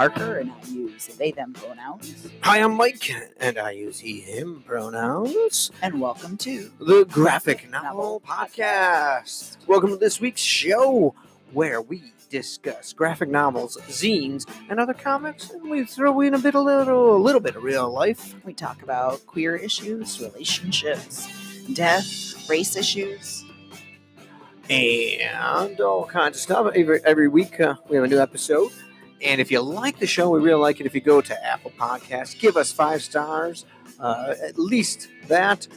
Parker, and I use they, them pronouns. Hi, I'm Mike, and I use he, him pronouns. And welcome to the Graphic Novel Podcast. Welcome to this week's show, where we discuss graphic novels, zines, and other comics, and we throw in a little bit of real life. We talk about queer issues, relationships, death, race issues, and all kinds of stuff. Every week we have a new episode. And if you like the show, we really like it if you go to Apple Podcasts, give us 5 stars, at least that.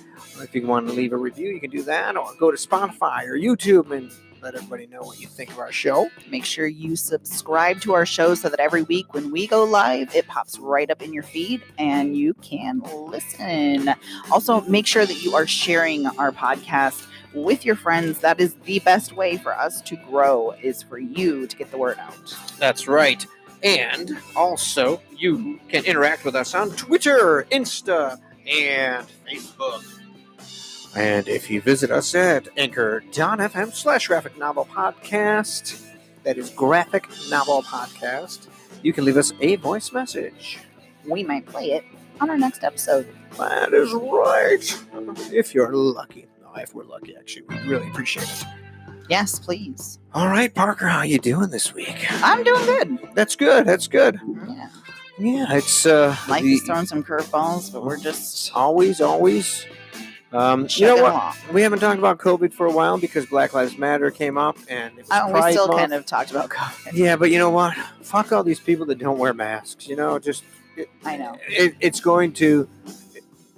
If you want to leave a review, you can do that, or go to Spotify or YouTube and let everybody know what you think of our show. Make sure you subscribe to our show so that every week when we go live, it pops right up in your feed and you can listen. Also, make sure that you are sharing our podcast with your friends. That is the best way for us to grow, is for you to get the word out. That's right. And also, you can interact with us on Twitter, Insta, and Facebook. And if you visit us at anchor.fm/graphic novel podcast, that is graphic novel podcast, you can leave us a voice message. We might play it on our next episode. That is right. If you're lucky. If we're lucky, actually, we really appreciate it. Yes, please. All right, Parker, how you doing this week? I'm doing good. That's good. Yeah, it's life is throwing some curveballs, but we're just always. You know what? Along. We haven't talked about COVID for a while because Black Lives Matter came up, and it was we still kind of talked about COVID. Yeah, but you know what? Fuck all these people that don't wear masks. You know, I know it's going to,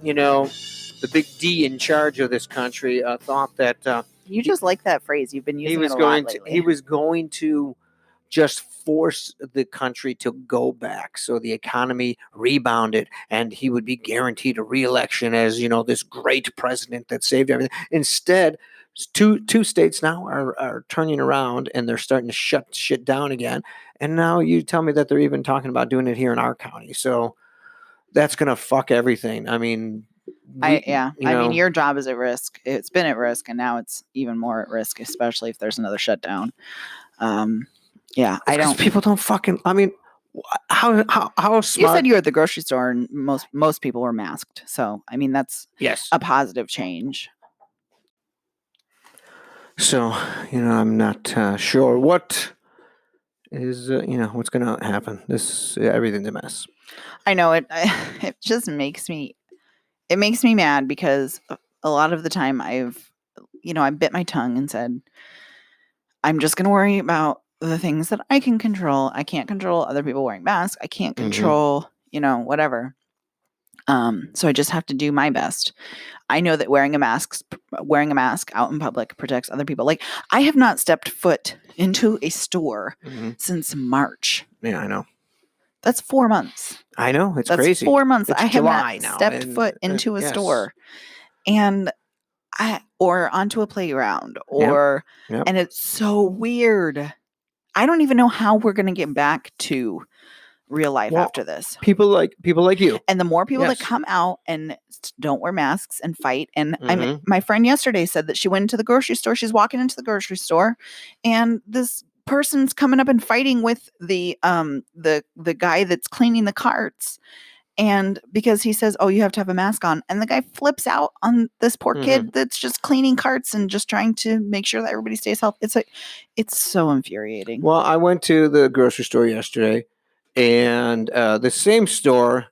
the big D in charge of this country thought that you just like that phrase. You've been using it a lot lately. He was going to just force the country to go back so the economy rebounded and he would be guaranteed a re-election as, this great president that saved everything. Instead, two states now are turning around and they're starting to shut shit down again. And now you tell me that they're even talking about doing it here in our county. So that's going to fuck everything. I mean, your job is at risk. It's been at risk, and now it's even more at risk, especially if there's another shutdown. People don't fucking. I mean, how smart? You said you were at the grocery store, and most people were masked. So, I mean, that's a positive change. So, I'm not sure what is what's going to happen. Everything's a mess. I know it. It just makes me. It makes me mad because a lot of the time I bit my tongue and said, I'm just going to worry about the things that I can control. I can't control other people wearing masks. I can't control, whatever. So I just have to do my best. I know that wearing a mask out in public protects other people. Like, I have not stepped foot into a store since March. Yeah, I know. That's 4 months. I know. That's crazy. That's 4 months. It's I have July not now, stepped foot into a store or onto a playground and it's so weird. I don't even know how we're going to get back to real life after this. People like you. And the more people that come out and don't wear masks and fight. And my friend yesterday said that she went into the grocery store. She's walking into the grocery store and this person's coming up and fighting with the guy that's cleaning the carts, and because he says, oh, you have to have a mask on, and the guy flips out on this poor kid that's just cleaning carts and just trying to make sure that everybody stays healthy. It's so infuriating. Well, I went to the grocery store yesterday, and the same store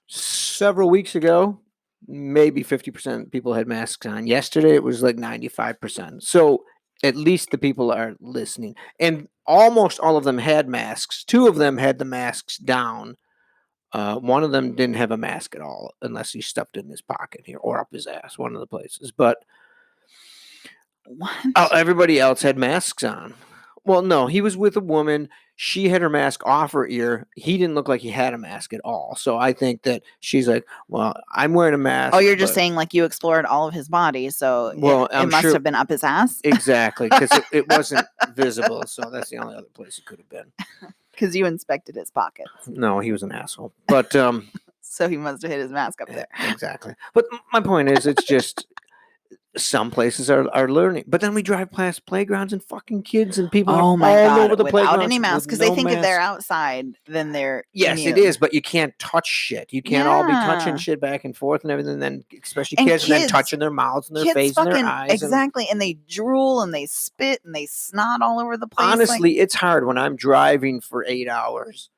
several weeks ago, maybe 50% people had masks on. Yesterday it was like 95%. So at least the people are listening. And almost all of them had masks. 2 of them had the masks down. One of them didn't have a mask at all, unless he stuffed it in his pocket here or up his ass, one of the places. But everybody else had masks on. Well, no, he was with a woman. She had her mask off her ear. He didn't look like he had a mask at all. So I think that she's like, well, I'm wearing a mask. Oh, you're just saying like you explored all of his body. So it must have been up his ass. Exactly. Because it wasn't visible. So that's the only other place it could have been. Because you inspected his pockets. No, he was an asshole. But so he must have hit his mask up there. Exactly. But my point is, it's just some places are learning, but then we drive past playgrounds and fucking kids and people Oh are my all God, over the without playgrounds any masks, with because no they think if they're mask. outside, then they're Yes, it immune. is, but you can't touch shit. You can't all be touching Yeah. shit back and forth and everything. Then, especially And kids, and then kids, touching their mouths and their kids face and their fucking eyes. And exactly, and they drool and they spit and they snot all over the place. Like, honestly, it's hard when I'm driving for 8 hours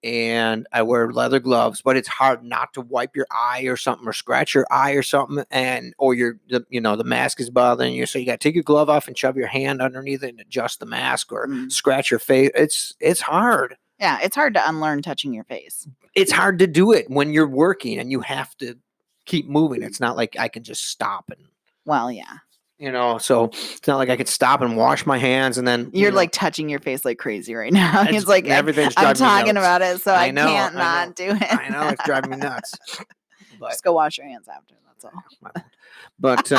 and I wear leather gloves, but it's hard not to wipe your eye or something or scratch your eye or something, and or the mask is bothering you, so you got to take your glove off and shove your hand underneath it and adjust the mask or scratch your face. It's hard. yeah, it's hard to unlearn touching your face. It's hard to do it when you're working and you have to keep moving. It's not like I can just stop and Well, yeah. So it's not like I could stop and wash my hands and then You're like touching your face like crazy right now. It's like everything's I'm driving me talking nuts. about it, so I know, can't I not know. do it. I know it's driving me nuts. But Just go wash your hands after. That's all. But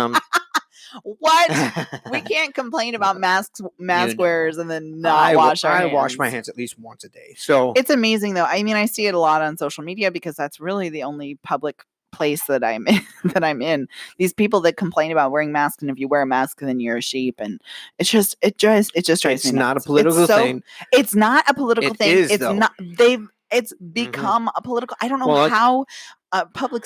What? We can't complain about mask wearers and then not wash our hands. I wash my hands at least once a day. So it's amazing though. I mean, I see it a lot on social media because that's really the only public place that I'm in. These people that complain about wearing masks, and if you wear a mask, then you're a sheep, and it just drives me nuts. It's not a political thing. It's not a political thing. Is, it's though. not. It's become a political. I don't know how public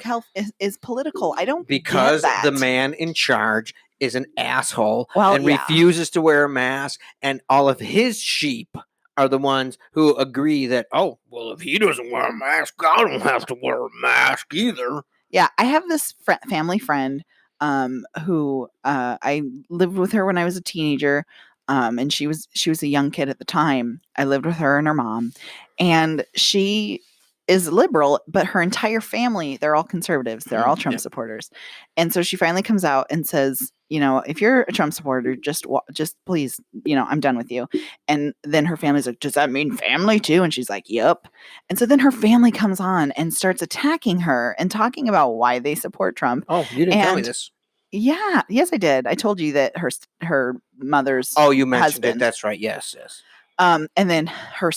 health is political. I don't because get that. The man in charge is an asshole and refuses to wear a mask, and all of his sheep are the ones who agree that, oh, well, if he doesn't wear a mask, I don't have to wear a mask either. Yeah, I have this family friend who I lived with her when I was a teenager, and she was a young kid at the time. I lived with her and her mom, and she is liberal, but her entire family, they're all conservatives. They're all Trump supporters. And so she finally comes out and says, if you're a Trump supporter, just please, I'm done with you. And then her family's like, does that mean family too? And she's like, yep. And so then her family comes on and starts attacking her and talking about why they support Trump. Oh, you didn't tell me this. Yeah. Yes, I did. I told you that her mother's you mentioned husband. It. That's right. Yes. And then her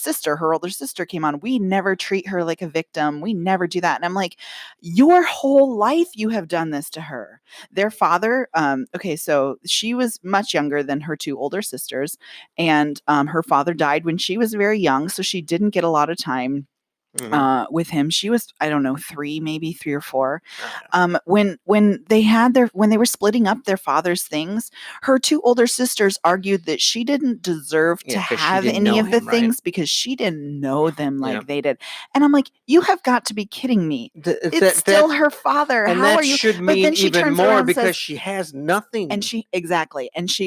older sister came on. We never treat her like a victim. We never do that. And I'm like, your whole life you have done this to her. Their father, so she was much younger than her two older sisters. And her father died when she was very young. So she didn't get a lot of time with him. She was, I don't know, 3 or 4. When they were splitting up their father's things, her two older sisters argued that she didn't deserve to have any of the things because she didn't know them like they did. And I'm like, you have got to be kidding me. It's still her father. And how that are you? should mean then she even turns more and because says, she has nothing. And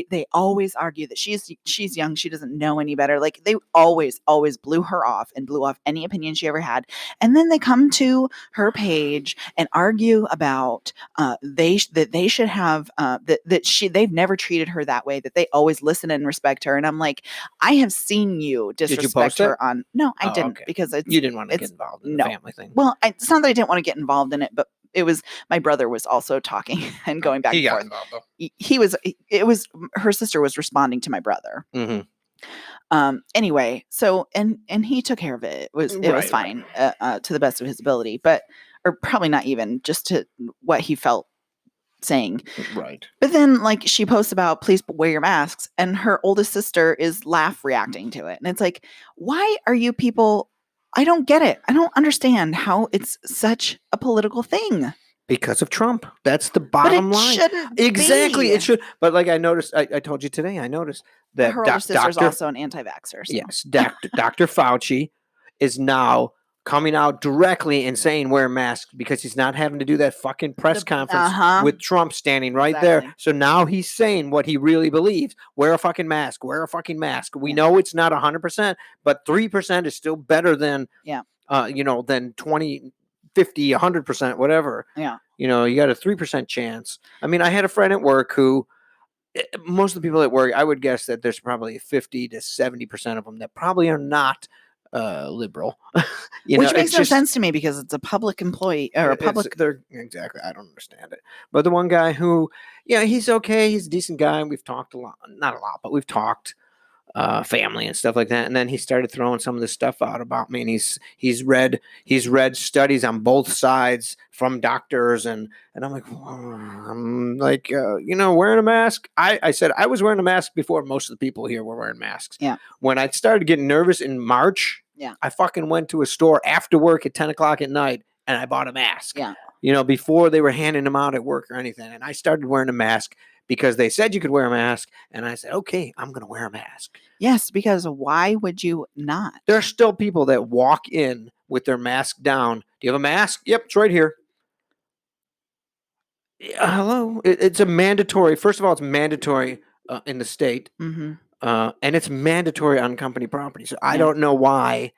they always argue that she's young. She doesn't know any better. Like they always blew her off and blew off any opinion she ever had. And then they come to her page and argue about they should have they've never treated her that way, that they always listen and respect her. And I'm like, I have seen you disrespect her on. No, I didn't because you didn't want to get involved in the family thing. Well, it's not that I didn't want to get involved in it, but it was my brother was also talking and going back and forth. Involved, though. It was her sister was responding to my brother. Anyway, so and he took care of it. It was fine to the best of his ability, or probably not even just to what he felt saying. Right. But then she posts about please wear your masks, and her oldest sister is laugh reacting to it. And it's like, why are you people? I don't get it. I don't understand how it's such a political thing. Because of Trump. That's the bottom line. Exactly. It should. But I noticed, I told you today, I noticed that her older sister is also an anti-vaxxer. So. Yes. Dr. Fauci is now coming out directly and saying wear masks because he's not having to do that fucking press conference with Trump standing right there. So now he's saying what he really believes. Wear a fucking mask. Wear a fucking mask. We know it's not 100%, but 3% is still better than, than 20, 50, 100%, whatever. Yeah. You got a 3% chance. I mean, I had a friend at work who, most of the people at work, I would guess that there's probably 50 to 70% of them that probably are not liberal. Which makes no sense to me because it's a public employee or a public. Exactly. I don't understand it. But the one guy who, he's okay. He's a decent guy. And we've talked a lot, not a lot, but we've talked. family and stuff like that. And then he started throwing some of this stuff out about me, and he's read studies on both sides from doctors, and I'm like, wearing a mask. I said I was wearing a mask before most of the people here were wearing masks. Yeah. When I started getting nervous in March, I fucking went to a store after work at 10 o'clock at night and I bought a mask. Yeah. Before they were handing them out at work or anything, and I started wearing a mask because they said you could wear a mask, and I said, okay, I'm going to wear a mask. Yes, because why would you not? There are still people that walk in with their mask down. Do you have a mask? Yep, it's right here. Hello? It's a mandatory. First of all, it's mandatory in the state, and it's mandatory on company property. So I don't know why.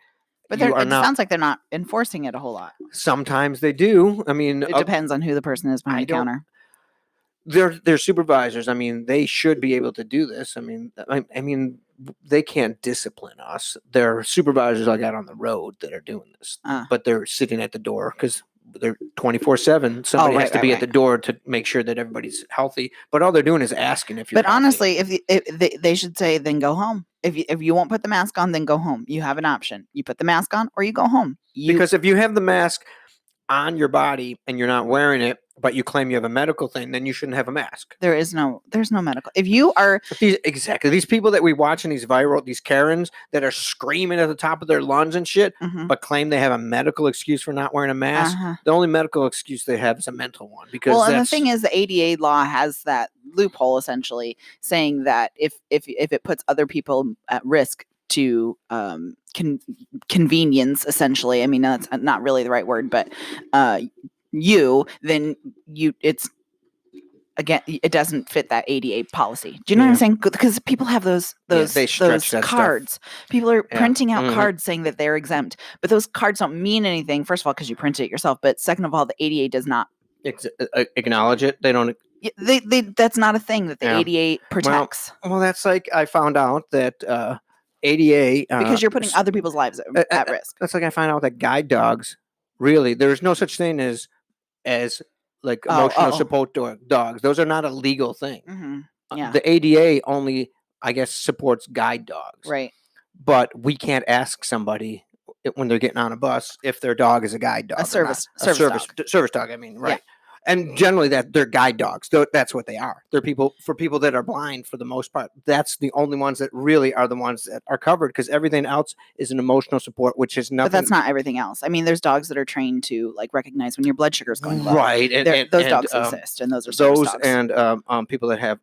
But it sounds like they're not enforcing it a whole lot. Sometimes they do. I mean, it depends on who the person is behind the counter. They're supervisors. I mean, they should be able to do this. I mean, they can't discipline us. They're supervisors I got on the road that are doing this, but they're sitting at the door because they're 24/7. Somebody has to be at the door to make sure that everybody's healthy. But all they're doing is asking if you're. But honestly, if they should say, then go home. If you won't put the mask on, then go home. You have an option. You put the mask on or you go home. Because if you have the mask on your body and you're not wearing it, but you claim you have a medical thing, then you shouldn't have a mask. There's no medical. If you are these people that we watch in these Karens that are screaming at the top of their lungs and shit, but claim they have a medical excuse for not wearing a mask. The only medical excuse they have is a mental one. Because and the thing is, the ADA law has that loophole essentially saying that if it puts other people at risk to convenience, essentially. I mean, that's not really the right word, but it's again, it doesn't fit that ADA policy. Do you know what I'm saying? Because people have those cards. Stuff. People are printing out cards saying that they're exempt, but those cards don't mean anything. First of all, because you printed it yourself, but second of all, the ADA does not acknowledge it. They don't. They that's not a thing that the ADA protects. Well, that's like I found out that ADA because you're putting other people's lives at risk. That's like I found out that guide dogs, really, there's no such thing as like emotional support dogs. Those are not a legal thing. The ADA only, I guess, supports guide dogs. Right. But we can't ask somebody when they're getting on a bus if their dog is a guide dog. A service dog. I mean, right. Yeah. And generally they're guide dogs. That's what they are. They're people that are blind for the most part. That's the only ones that really are the ones that are covered, because everything else is an emotional support, which is nothing. But that's not everything else. I mean, there's dogs that are trained to like recognize when your blood sugar is going low. Right. And those dogs exist, and those are service dogs. And people that have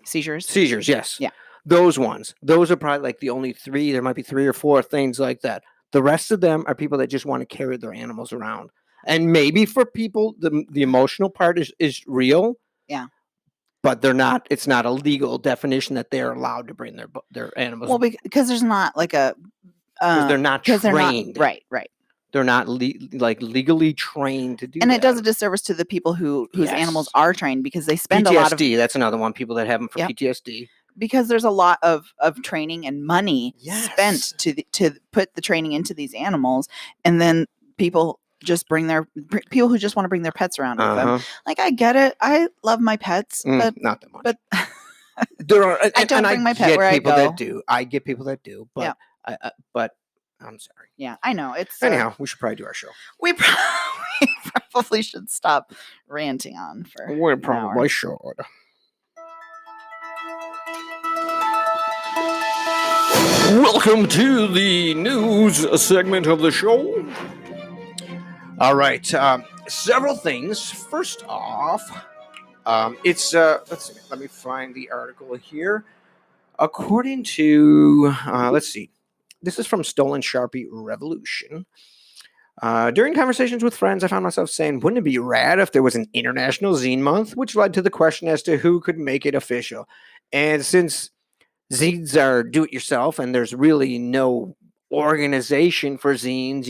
seizures. Seizures, yes. Yeah. Those ones. Those are probably like the only three. There might be 3 or 4 things like that. The rest of them are people that just want to carry their animals around. And maybe for people, the emotional part is real. Yeah. But they're not. It's not a legal definition that they're allowed to bring their animals. Well, because there's not like a. Because they're not trained. Right. They're not legally trained to do. And that. It does a disservice to the people whose animals are trained, because they spend PTSD, a lot of. That's another one. People that have them for PTSD. Because there's a lot of training and money spent to put the training into these animals, and then people just people who just want to bring their pets around with them. Like, I get it. I love my pets, but not that much. But there are. I don't bring my pet where I go. I get people that do, but but I'm sorry. Yeah, I know. It's anyhow. We should probably do our show. We probably should stop ranting on for. We probably should. Welcome to the news segment of the show. All right, several things. First off, it's let's see. Let me find the article here. According to let's see, this is from Stolen Sharpie Revolution. During conversations with friends, I found myself saying, "Wouldn't it be rad if there was an International Zine Month?" Which led to the question as to who could make it official. And since zines are do-it-yourself, and there's really no organization for zines,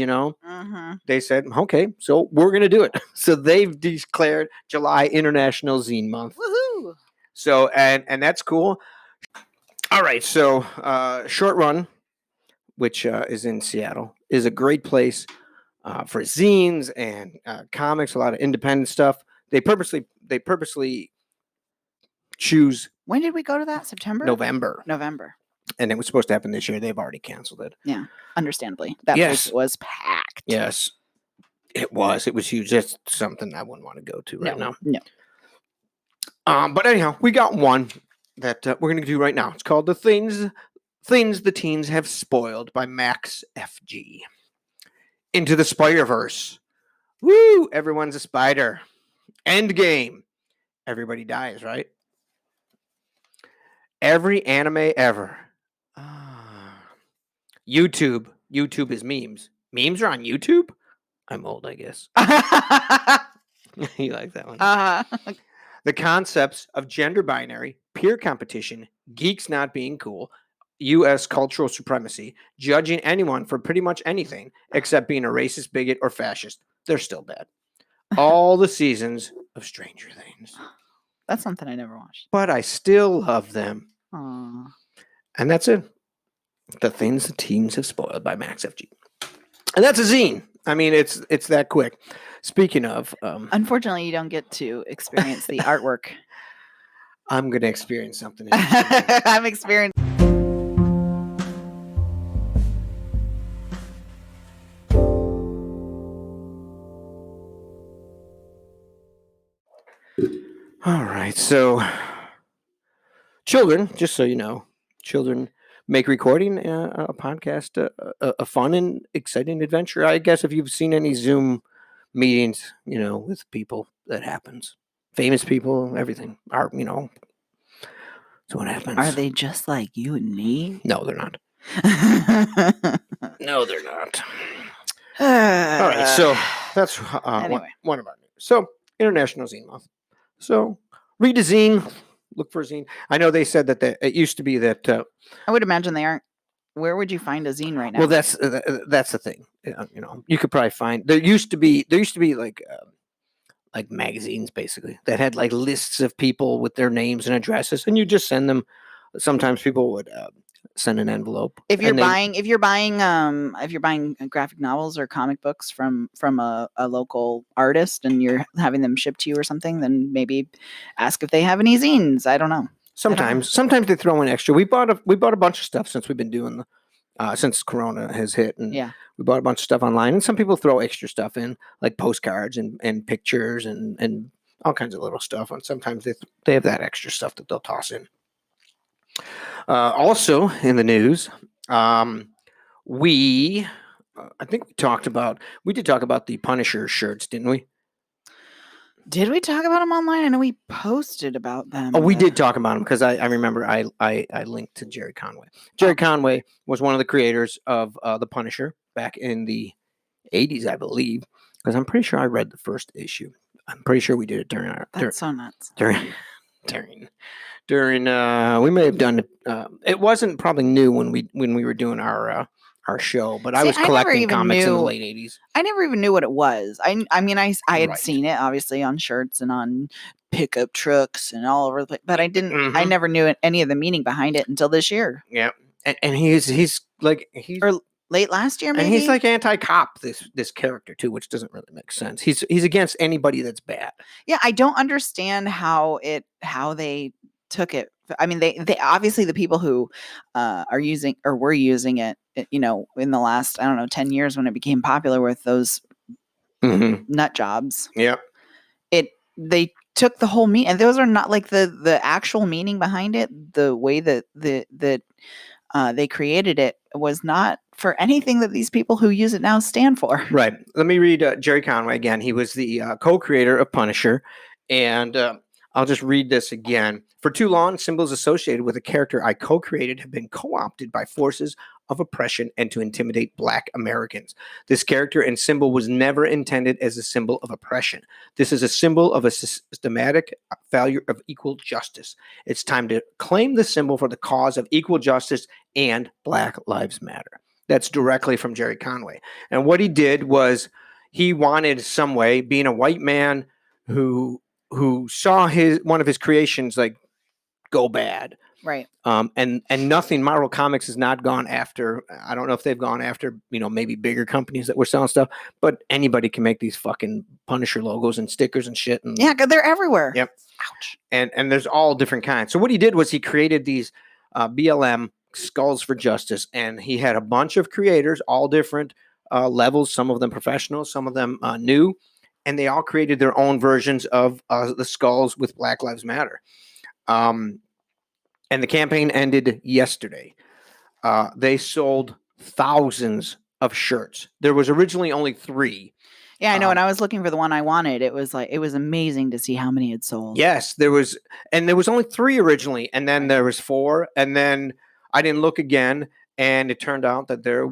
they said, okay, so we're going to do it. So they've declared July International Zine Month. Woohoo! So, and that's cool. All right, so Short Run, which is in Seattle, is a great place for zines and comics, a lot of independent stuff. They purposely choose When did we go to that? September? November. And it was supposed to happen this year. They've already canceled it. Yeah, understandably. That place was packed. Yes, it was. It was huge. That's something I wouldn't want to go to right now. No. But anyhow, we got one that we're going to do right now. It's called The Things the Teens Have Spoiled by Max FG. Into the Spider-Verse. Woo! Everyone's a spider. Endgame. Everybody dies, right? Every anime ever. YouTube. YouTube is memes. Memes are on YouTube? I'm old, I guess. You like that one? The concepts of gender binary, peer competition, geeks not being cool, U.S. cultural supremacy, judging anyone for pretty much anything except being a racist, bigot, or fascist. They're still bad. All the seasons of Stranger Things. That's something I never watched. But I still love them. Aww. And that's it. The Things the Teens Have Spoiled by Max FG. And that's a zine. I mean, it's that quick. Speaking of... Unfortunately, you don't get to experience the artwork. I'm going to experience something. I'm experiencing... All right, so children, just so you know, children make recording a podcast a fun and exciting adventure. I guess if you've seen any Zoom meetings, with people, that happens. Famous people, everything. That's what happens. Are they just like you and me? No, they're not. No, they're not. All right, so that's anyway. one of our news. So, International Zine Month. So, read a zine, look for a zine. I know they said that it used to be that... I would imagine they aren't. Where would you find a zine right now? Well, that's the thing. You could probably find... There used to be like magazines, basically, that had like lists of people with their names and addresses, and you just send them. Sometimes people would send an envelope. If you're buying graphic novels or comic books from a local artist and you're having them shipped to you or something, then maybe ask if they have any zines. I don't know. Sometimes they throw in extra. We bought a bunch of stuff since we've been doing since Corona has hit, and we bought a bunch of stuff online. And some people throw extra stuff in, like postcards and pictures and all kinds of little stuff. And sometimes they have that extra stuff that they'll toss in. Also in the news, I think we did talk about the Punisher shirts, didn't we? Did we talk about them online? I know we posted about them. Oh, we did talk about them because I remember I linked to Jerry Conway. Jerry Conway was one of the creators of the Punisher back in the 80s, I believe, because I'm pretty sure I read the first issue. I'm pretty sure we did it during our... That's so nuts. During we may have done it. It wasn't probably new when we were doing our show, but I was collecting comics in the late 80s. I never even knew what it was. I had seen it obviously on shirts and on pickup trucks and all over the place, but I didn't. Mm-hmm. I never knew any of the meaning behind it until this year. Yeah, and he's or late last year, maybe. And he's like anti-cop. This character too, which doesn't really make sense. He's against anybody that's bad. Yeah, I don't understand how they took it. I mean, they obviously, the people who are using or were using it, in the last, 10 years when it became popular with those nut jobs. Yeah. They took the whole meaning, and those are not like the actual meaning behind it. The way that they created it was not for anything that these people who use it now stand for. Right. Let me read Jerry Conway again. He was the co-creator of Punisher, and I'll just read this again. For too long, symbols associated with a character I co-created have been co-opted by forces of oppression and to intimidate Black Americans. This character and symbol was never intended as a symbol of oppression. This is a symbol of a systematic failure of equal justice. It's time to claim the symbol for the cause of equal justice and Black Lives Matter. That's directly from Jerry Conway. And what he did was he wanted some way, being a white man who saw one of his creations like go bad. Right. And nothing, Marvel Comics has not gone after, I don't know if they've gone after, maybe bigger companies that were selling stuff, but anybody can make these fucking Punisher logos and stickers and shit. And, Yeah, 'cause they're everywhere. Yep. Ouch. And there's all different kinds. So what he did was he created these BLM Skulls for Justice, and he had a bunch of creators, all different levels, some of them professional, some of them new, and they all created their own versions of the skulls with Black Lives Matter. And the campaign ended yesterday. They sold thousands of shirts. There was originally only 3. Yeah, I know. When I was looking for the one I wanted, it was amazing to see how many had sold. Yes, there was only 3 originally, and then there was 4, and then I didn't look again, and it turned out that there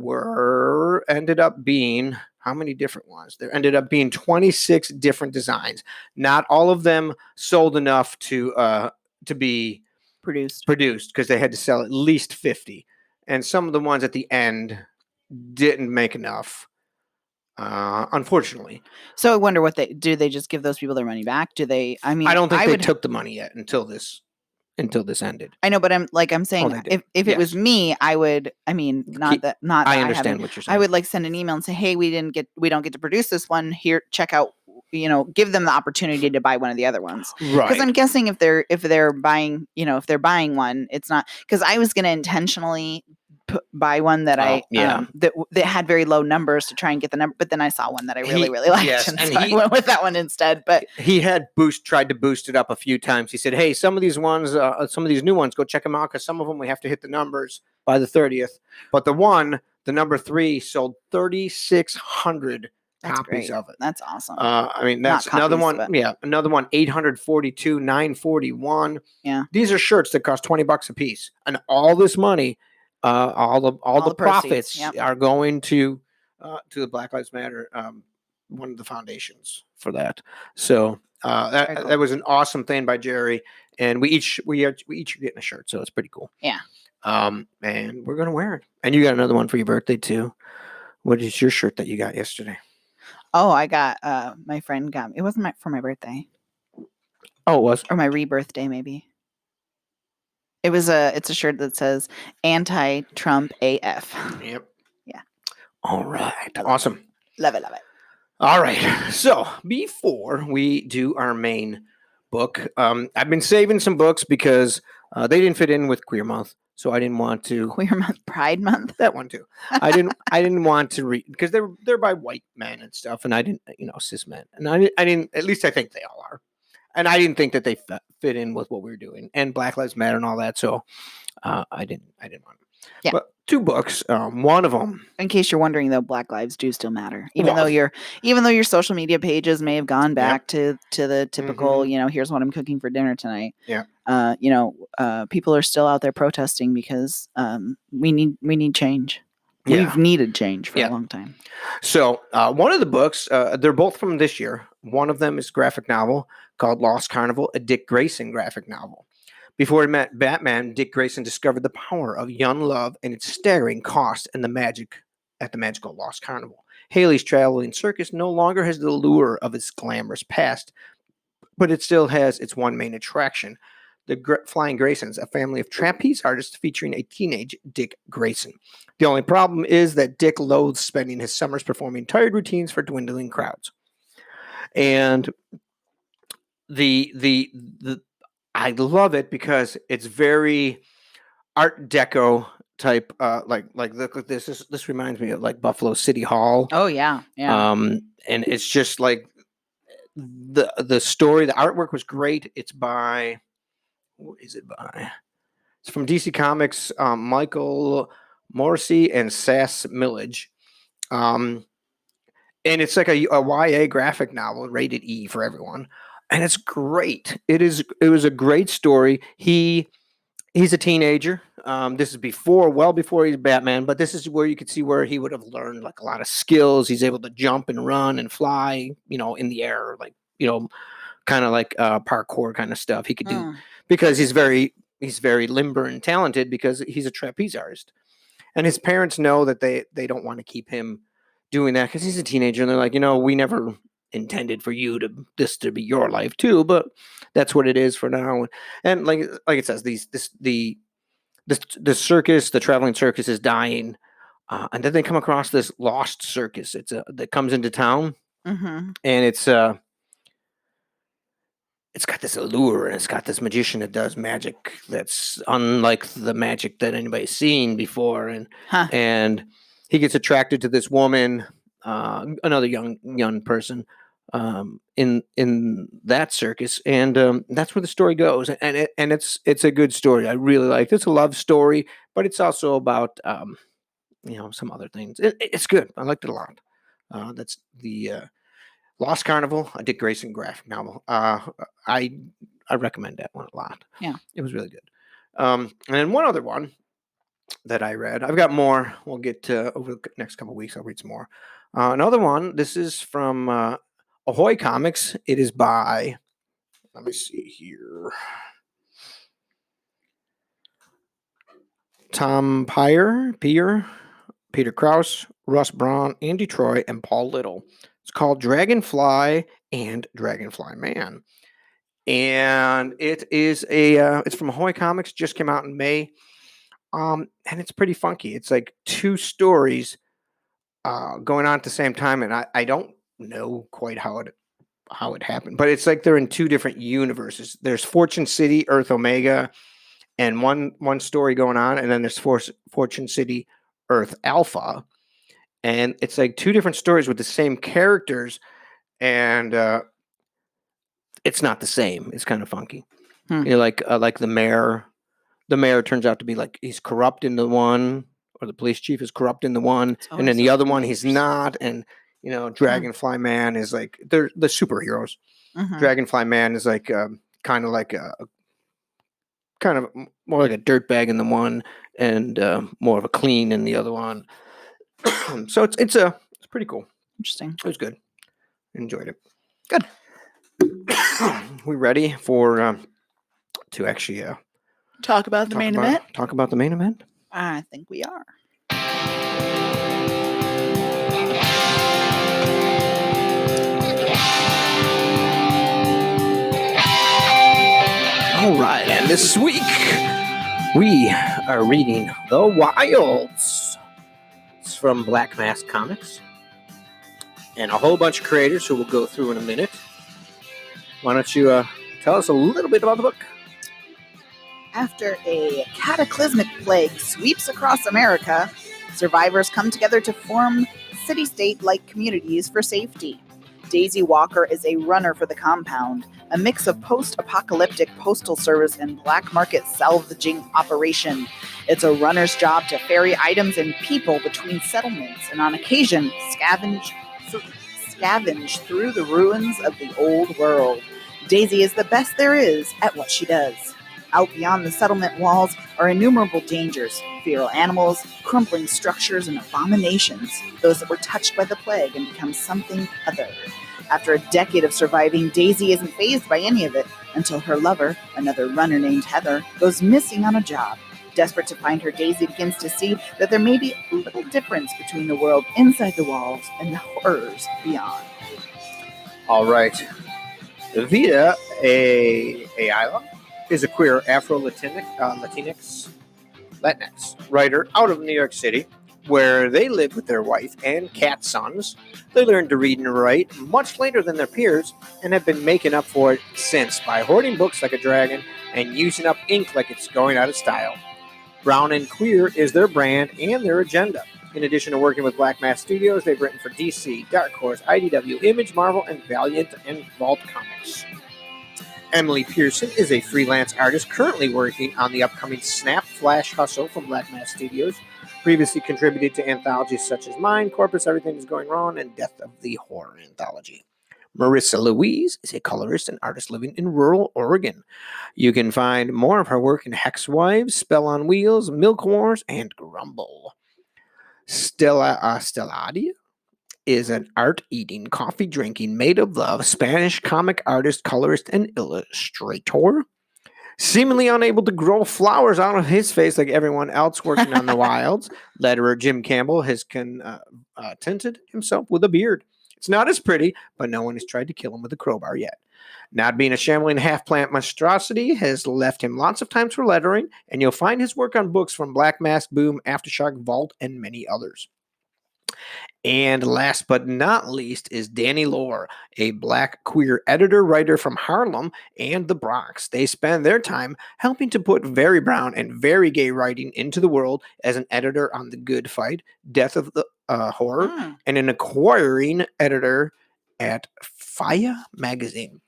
ended up being how many different ones? There ended up being 26 different designs. Not all of them sold enough to be produced because they had to sell at least 50, and some of the ones at the end didn't make enough, unfortunately. So I wonder what they just give those people their money back? Do they? I mean, I don't think they took the money yet until this ended. I know, but I'm saying if it was me, I would. I mean, I understand what you're saying. I would send an email and say, hey, we don't get to produce this one here. Check out. Give them the opportunity to buy one of the other ones. Right. Because I'm guessing if they're buying, if they're buying one, it's not because I was going to intentionally buy one that that had very low numbers to try and get the number, but then I saw one that I really liked, yes, and so I went with that one instead. But he had tried to boost it up a few times. He said, "Hey, some of these new ones, go check them out because some of them we have to hit the numbers by the 30th." But the number 3 sold 3,600 copies of it. That's awesome. I mean, that's another one. Yeah, another one. 842, 941. Yeah, these are shirts that cost $20 a piece, and all this money, all the profits are going to the Black Lives Matter, one of the foundations for that. So that was an awesome thing by Jerry, and we each are getting a shirt, so it's pretty cool. Yeah. And we're gonna wear it. And you got another one for your birthday too. What is your shirt that you got yesterday? Oh, I got my friend got it wasn't for my birthday. Oh, it was? Or my rebirthday maybe. It's a shirt that says anti-Trump AF. Yep. Yeah. All right. Awesome. Love it. All right. So before we do our main book, I've been saving some books because they didn't fit in with Queer Month. So I didn't want to. Queer Month, Pride Month. That one too. I didn't want to read because they're by white men and stuff, and I didn't, cis men, and I didn't. At least I think they all are, and I didn't think that they fit in with what we were doing and Black Lives Matter and all that. So I didn't want them. Yeah. But 2 books. One of them. In case you're wondering, though, Black lives do still matter, even though your social media pages may have gone back to the typical, here's what I'm cooking for dinner tonight. Yeah. People are still out there protesting because we need change. Yeah. We've needed change for a long time. So one of the books, they're both from this year. One of them is a graphic novel called Lost Carnival, a Dick Grayson graphic novel. Before he met Batman, Dick Grayson discovered the power of young love and its staggering cost and the magic at the magical Lost Carnival. Haley's traveling circus no longer has the allure of its glamorous past, but it still has its one main attraction, the Flying Graysons, a family of trapeze artists featuring a teenage Dick Grayson. The only problem is that Dick loathes spending his summers performing tired routines for dwindling crowds. And I love it because it's very Art Deco type. This reminds me of like Buffalo City Hall. Oh yeah. And it's just like the story. The artwork was great. It's by. What is it by? It's from DC Comics, Michael Morrissey and Sass Millage. And it's like a YA graphic novel, rated E for everyone. And it's great. It was a great story. He's a teenager. This is well before he's Batman, but this is where you could see where he would have learned like a lot of skills. He's able to jump and run and fly, in the air, like, kind of like parkour kind of stuff he could do because he's very limber and talented because he's a trapeze artist. And his parents know that they don't want to keep him doing that because he's a teenager, and they're like, we never intended for you to be your life too, but that's what it is for now. And like it says, the circus, the traveling circus is dying, and then they come across this lost circus. That comes into town, Mm-hmm. and it's got this allure, and it's got this magician that does magic that's unlike the magic that anybody's seen before, and he gets attracted to this woman, another young person, in that circus, and that's where the story goes, and it's a good story. I really like it. It's a love story, but it's also about some other things. It's good. I liked it a lot. That's the Lost Carnival, a Dick Grayson graphic novel. I recommend that one a lot. Yeah, it was really good. And then one other one that I read. I've got more. We'll get to over the next couple of weeks. I'll read some more. Another one. This is from Ahoy Comics. It is by. Let me see here. Tom Peyer, Peter Krause, Russ Braun, Andy Troy, and Paul Little. It's called Dragonfly and Dragonflyman. And it is it's from Ahoy Comics, just came out in May. And it's pretty funky. It's like two stories going on at the same time, and I don't know quite how it happened, but it's like they're in two different universes. There's Fortune City, Earth Omega, and one story going on, and then there's Fortune City, Earth Alpha, and it's like two different stories with the same characters, and it's not the same. It's kind of funky. Like the mayor. The mayor turns out to be like he's corrupt in the one, or the police chief is corrupt in the one, and then the other one he's not. And Dragonflyman is like they're the superheroes. Mm-hmm. Dragonflyman is like kind of more like a dirtbag in the one, and more of a clean in the other one. So it's pretty cool. Interesting. It was good. Enjoyed it. Good. We ready for to actually talk about the main event? Talk about the main event? I think we are. All right, and this week we are reading The Wilds. It's from Black Mask Comics, and a whole bunch of creators who we'll go through in a minute. Why don't you tell us a little bit about the book? After a cataclysmic plague sweeps across America, survivors come together to form city-state-like communities for safety. Daisy Walker is a runner for the compound, a mix of post-apocalyptic postal service and black market salvaging operation. It's a runner's job to ferry items and people between settlements, and on occasion scavenge through the ruins of the old world. Daisy is the best there is at what she does. Out beyond the settlement walls are innumerable dangers, feral animals, crumbling structures, and abominations, those that were touched by the plague and become something other. After a decade of surviving, Daisy isn't fazed by any of it until her lover, another runner named Heather, goes missing on a job. Desperate to find her, Daisy begins to see that there may be a little difference between the world inside the walls and the horrors beyond. All right. Vita Ayala is a queer Afro-Latinx writer out of New York City, where they live with their wife and cat sons. They learned to read and write much later than their peers and have been making up for it since by hoarding books like a dragon and using up ink like it's going out of style. Brown and Queer is their brand and their agenda. In addition to working with Black Mask Studios, they've written for DC, Dark Horse, IDW, Image, Marvel, and Valiant and Vault Comics. Emily Pearson is a freelance artist currently working on the upcoming Snap Flash Hustle from Black Mask Studios. Previously contributed to anthologies such as Mine, Corpus, Everything is Going Wrong, and Death of the Horror Anthology. Marissa Louise is a colorist and artist living in rural Oregon. You can find more of her work in Hex Wives, Spell on Wheels, Milk Wars, and Grumble. Stelladia is an art-eating, coffee-drinking, made-of-love Spanish comic artist, colorist, and illustrator. Seemingly unable to grow flowers out of his face like everyone else working on the Wilds, letterer Jim Campbell has contented himself with a beard It's not as pretty, but no one has tried to kill him with a crowbar yet. Not being a shambling half-plant monstrosity has left him lots of times for lettering, and you'll find his work on books from Black Mask, Boom, Aftershock, Vault, and many others. And last but not least is Danny Lore, a Black queer editor-writer from Harlem and the Bronx. They spend their time helping to put very brown and very gay writing into the world as an editor on The Good Fight, Death of the Horror, and an acquiring editor at Fire Magazine.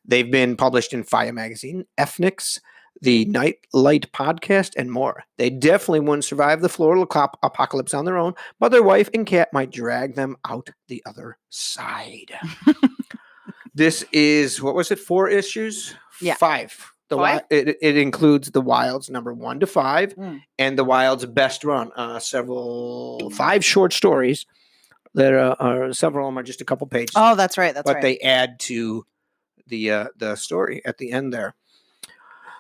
They've been published in Fire Magazine, Ethnics, the Nightlight Podcast, and more. They definitely wouldn't survive the Florida apocalypse on their own, but their wife and cat might drag them out the other side. This is, what was it, 4 issues? Yeah. 5. It includes The Wild's number 1 to 5 and The Wild's best run. 5 short stories that are several of them are just a couple pages. Oh, that's right. But they add to the story at the end there.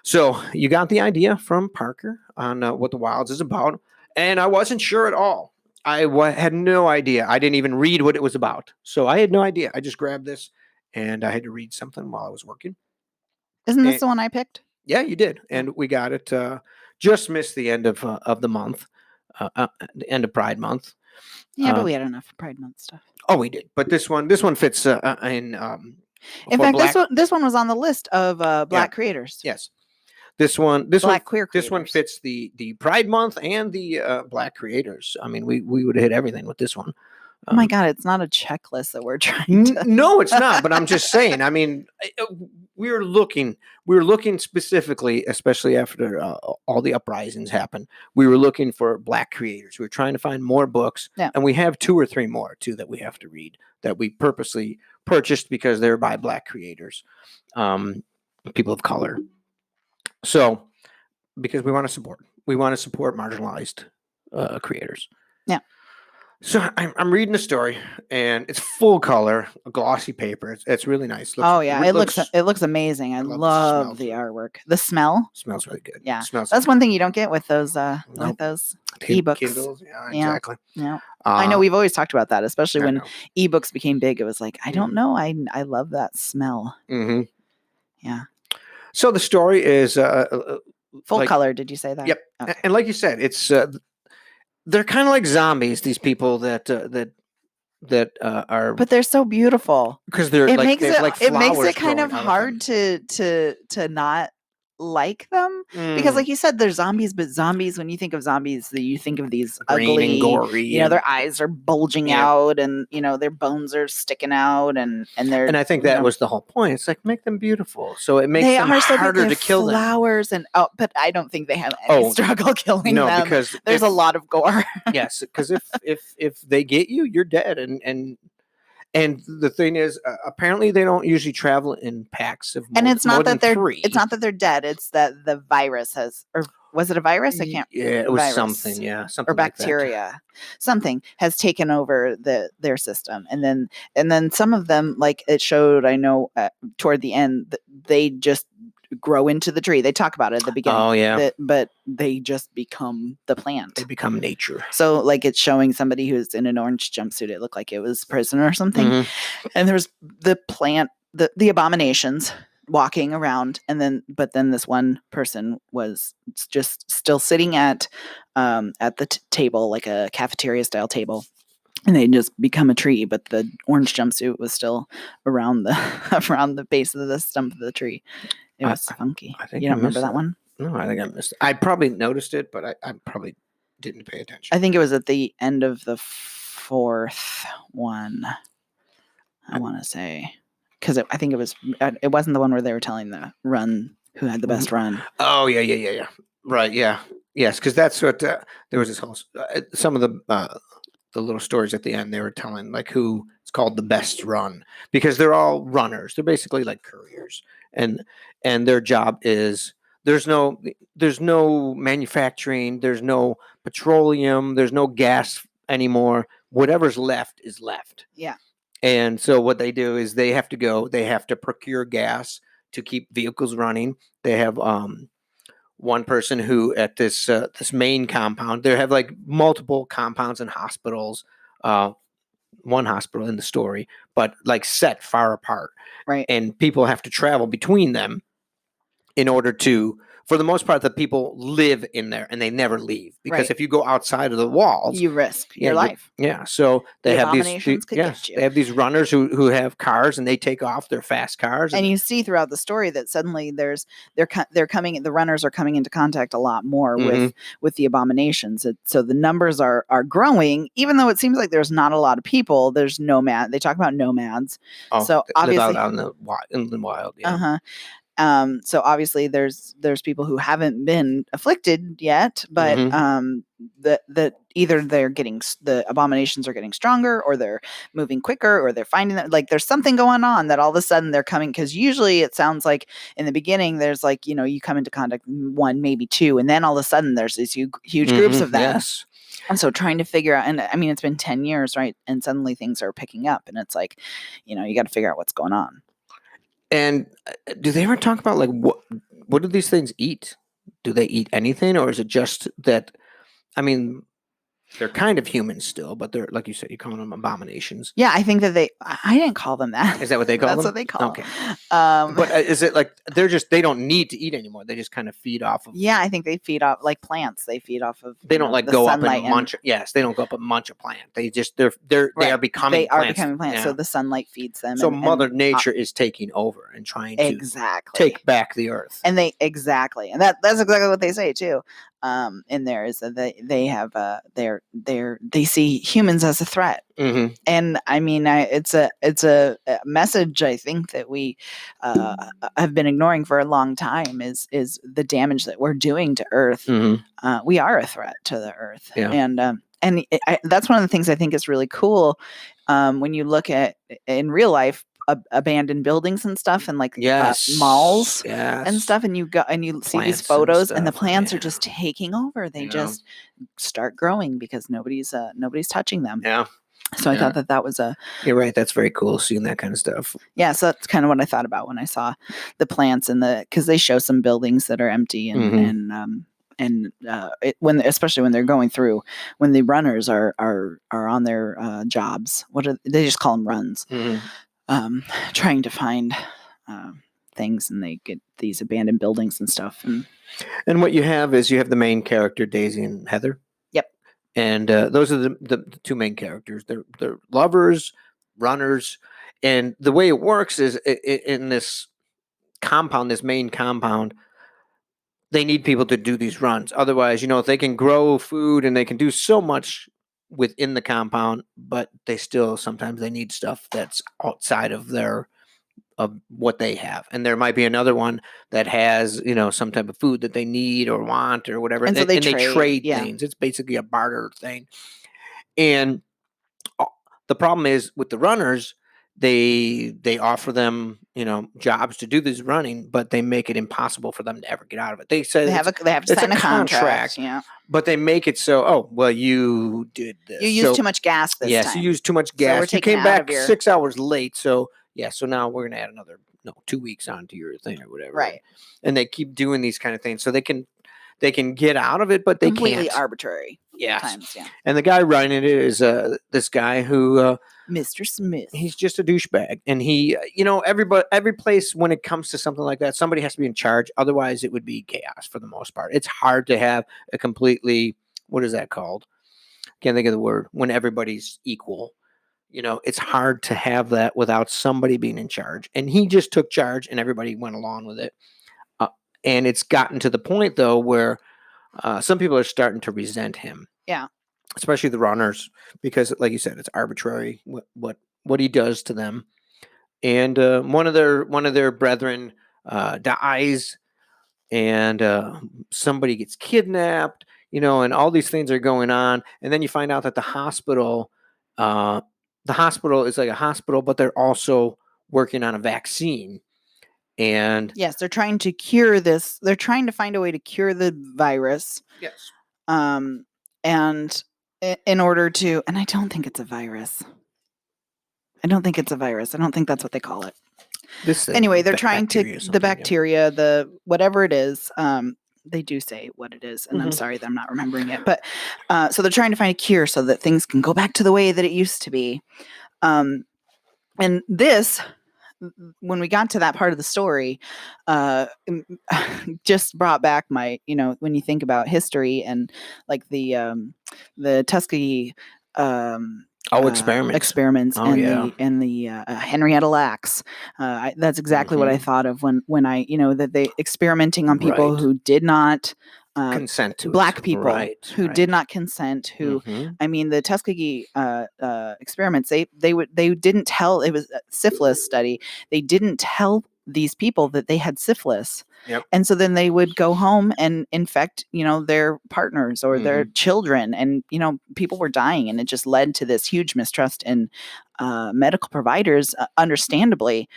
So you got the idea from Parker on what The Wilds is about, and I wasn't sure at all. I had no idea. I didn't even read what it was about, so I had no idea. I just grabbed this, and I had to read something while I was working. Isn't this the one I picked? Yeah, you did, and we got it. Just missed the end of the month, the end of Pride Month. Yeah, but we had enough Pride Month stuff. Oh, we did, but this one fits in. In fact, this one was on the list of Black creators. Yes. This one fits the Pride Month and the Black creators. I mean, we would have hit everything with this one. Oh my God, it's not a checklist that we're trying to. No, it's not. But I'm just saying. I mean, we were looking specifically, especially after all the uprisings happened. We were looking for Black creators. We were trying to find more books, and we have 2 or 3 more too that we have to read that we purposely purchased because they're by Black creators, people of color. So, because we want to support marginalized creators. Yeah. So I'm reading the story, and it's full color, a glossy paper. It's really nice. It looks amazing. I love the artwork. The smell smells really good. Yeah, that's one thing you don't get with those with those ebooks. Kindles. Yeah, exactly. Yeah. I know we've always talked about that, especially when ebooks became big. It was like, I don't know. I love that smell. Mm-hmm. Yeah. So the story is full color. Did you say that? Yep. Okay. And like you said, it's they're kind of like zombies. These people that are, but they're so beautiful because it makes it kind of hard to not like them because, like you said, they're zombies. But zombies, when you think of zombies, you think of these green ugly, and gory. You know, their eyes are bulging out, and their bones are sticking out, and they're. And I think that was the whole point. It's like, make them beautiful, so it makes them harder to kill them. Flowers but I don't think they have any struggle killing them. No, because there's a lot of gore. Yes, because if they get you, you're dead, and the thing is, apparently they don't usually travel in packs of more, and it's not that they're 3. It's not that they're dead. It's that the virus has, or was it a virus? I can't. Yeah, it was something. Yeah, something or bacteria. Like that. Something has taken over their system, and then some of them, like it showed. I know toward the end, they just grow into the tree. They talk about it at the beginning. Oh yeah, but they just become the plant. They become nature. So like it's showing somebody who's in an orange jumpsuit. It looked like it was prison or something. And there was the plant, the abominations walking around, but then this one person was just still sitting at the table, like a cafeteria style table. And they just become a tree, but the orange jumpsuit was still around the base of the stump of the tree. It was funky. I think you don't remember that one? No, I think I missed it. I probably noticed it, but I probably didn't pay attention. I think it was at the end of the 4th one. I want to say, because I think it wasn't the one where they were telling the run who had the best run. Oh yeah. Right, yeah, yes, because that's what there was this whole some of the little stories at the end. They were telling like who it's called the best run because they're all runners. They're basically like couriers, and their job is there's no manufacturing, there's no petroleum, there's no gas anymore. Whatever's left is left. Yeah. And so what they do is they have to procure gas to keep vehicles running. They have one person who at this main compound, they have like multiple compounds and hospitals, one hospital in the story, but like set far apart, Right. and people have to travel between them in order to, for the most part, the people live in there and they never leave, because Right. if you go outside of the walls, You risk yeah, your life. yeah. So they The have abominations could yes, get you. they have these runners who have cars, and they take off their fast cars, And you see throughout the story that suddenly they're coming, the runners are coming into contact a lot more Mhm. with the abominations. So the numbers are growing, even though it seems like there's not a lot of people. There's they talk about nomads. So Live obviously, out in the wild. Yeah. uh-huh. So obviously there's people who haven't been afflicted yet, but Mhm. that either the abominations are getting stronger, or they're moving quicker, or they're finding that like there's something going on, that all of a sudden they're coming. Because usually it sounds like in the beginning there's like, you come into contact one, maybe two, and then all of a sudden there's these huge groups of them. Yes. And so trying to figure out, and I mean, it's been 10 years, right? And suddenly things are picking up, and it's like, you got to figure out what's going on. And do they ever talk about like what do these things eat? Do they eat anything, or is it just that? I mean, they're kind of humans still, but they're, like you said, you call them abominations. Yeah, I think that I didn't call them that. Is that what they call them? That's what they call Okay. them. But is it like they don't need to eat anymore? They just kind of feed off of. Yeah, I think they feed off like plants. They feed off of. They don't like the go up sunlight and munch. Yes, they don't go up and munch a plant. They just they Right. are becoming. They plants. are becoming plants. Yeah. So the sunlight feeds them. So Mother Nature is taking over and trying to take back the earth. And that's exactly what they say too. In there is that they have they see humans as a threat. Mm-hmm. And I mean, it's a message I think that we have been ignoring for a long time, is the damage that we're doing to Earth. Mm-hmm. We are a threat to the Earth. Yeah. And that's one of the things I think is really cool when you look at in real life abandoned buildings and stuff, and like malls and stuff, and you go and you see these photos, and the plants are just taking over. They just start growing because nobody's touching them. Yeah. So I thought that was You're right. That's very cool, seeing that kind of stuff. Yeah, so that's kind of what I thought about when I saw the plants because they show some buildings that are empty, and especially when they're going through, when the runners are on their jobs. They just call them runs. Trying to find things, and they get these abandoned buildings and stuff. And what you have is the main character, Daisy and Heather. Yep. And those are the two main characters. They're lovers, runners, and the way it works is in this compound, this main compound, they need people to do these runs. Otherwise, if they can grow food and they can do so much within the compound, but sometimes they need stuff that's outside of what they have. And there might be another one that has, some type of food that they need or want or whatever. And so they trade things. It's basically a barter thing. And the problem is with the runners, they offer them, jobs to do this running, but they make it impossible for them to ever get out of it. They say they have to sign a contract. Yeah. But they make it so, you did this. You used too much gas this time. Yes, you used too much gas. So you came back 6 hours late. So now we're going to add another 2 weeks onto your thing or whatever. Right. And they keep doing these kind of things. So they can get out of it, but they completely can't. arbitrary. Yes. Times, yeah. And the guy running it is this guy who Mr. Smith. He's just a douchebag. And he, every place when it comes to something like that, somebody has to be in charge. Otherwise, it would be chaos for the most part. It's hard to have a completely, what is that called? Can't think of the word. When everybody's equal. It's hard to have that without somebody being in charge. And he just took charge and everybody went along with it. And it's gotten to the point, though, where some people are starting to resent him. Yeah. Especially the runners, because, like you said, it's arbitrary what he does to them. And one of their brethren dies, and somebody gets kidnapped, and all these things are going on. And then you find out that the hospital is like a hospital, but they're also working on a vaccine. And yes, they're trying to cure this. They're trying to find a way to cure the virus. Yes. And in order to, and I don't think it's a virus. I don't think that's what they call it. This thing, anyway, they're trying to the bacteria, the whatever it is. they do say what it is, and Mm-hmm. I'm sorry that I'm not remembering it. But so they're trying to find a cure so that things can go back to the way that it used to be. And this, when we got to that part of the story, just brought back my, when you think about history and like the Tuskegee experiments Oh, and yeah. the Henrietta Lacks. That's exactly what I thought of when I, that they experimenting on people Right. who did not Consent to Black it. people Right. who did not consent, who Mhm. I mean, the Tuskegee experiments, they didn't tell, it was a syphilis study. They didn't tell these people that they had syphilis. Yep. And so then they would go home and infect, their partners or their children, and people were dying, and it just led to this huge mistrust in medical providers, understandably,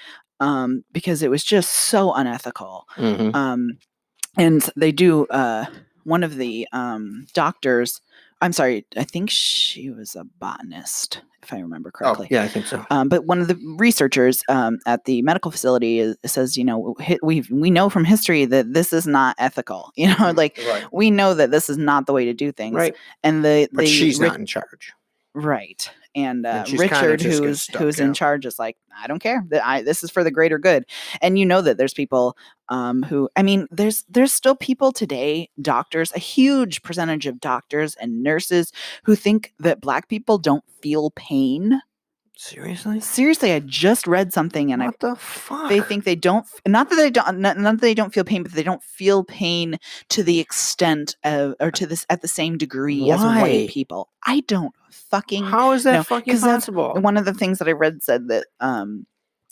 because it was just so unethical. And they do, one of the doctors, I'm sorry, I think she was a botanist, if I remember correctly. Oh, yeah, I think so. But one of the researchers at the medical facility says, we know from history that this is not ethical. Like Right. we know that this is not the way to do things. Right. And But she's not in charge. Right. And she's kind of Richard, just who's stuck, in yeah. charge, is like, I don't care. This is for the greater good. And that there's people who, I mean, there's still people today, doctors, a huge percentage of doctors and nurses who think that Black people don't feel pain. Seriously, I just read something, and what the fuck? They think they don't. Not that they don't feel pain, but they don't feel pain to the extent of, or to this at the same degree as white people. I don't fucking. How is that know, fucking possible? One of the things that I read said that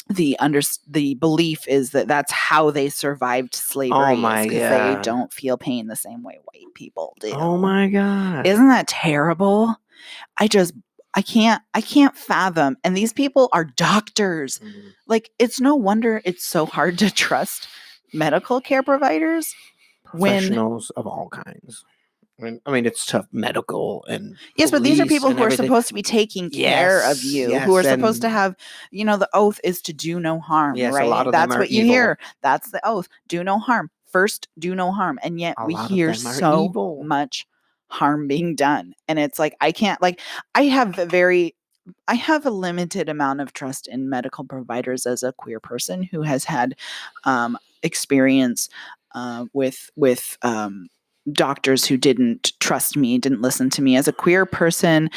the belief is that that's how they survived slavery. Oh my because God. they don't feel pain the same way white people do. Oh my God! Isn't that terrible? I can't fathom. And these people are doctors. Like, it's no wonder it's so hard to trust medical care providers. Professionals of all kinds. I mean, it's tough, medical and yes, but these are people who everything. are supposed to be taking care of you, who are supposed to have, the oath is to do no harm. Yes, right? a lot of That's them are what you evil. hear. That's the oath. Do no harm. First, do no harm. And yet we hear so much harm being done. And it's like, I can't, like, I have a limited amount of trust in medical providers as a queer person who has had experience with doctors who didn't trust me, didn't listen to me as a queer person,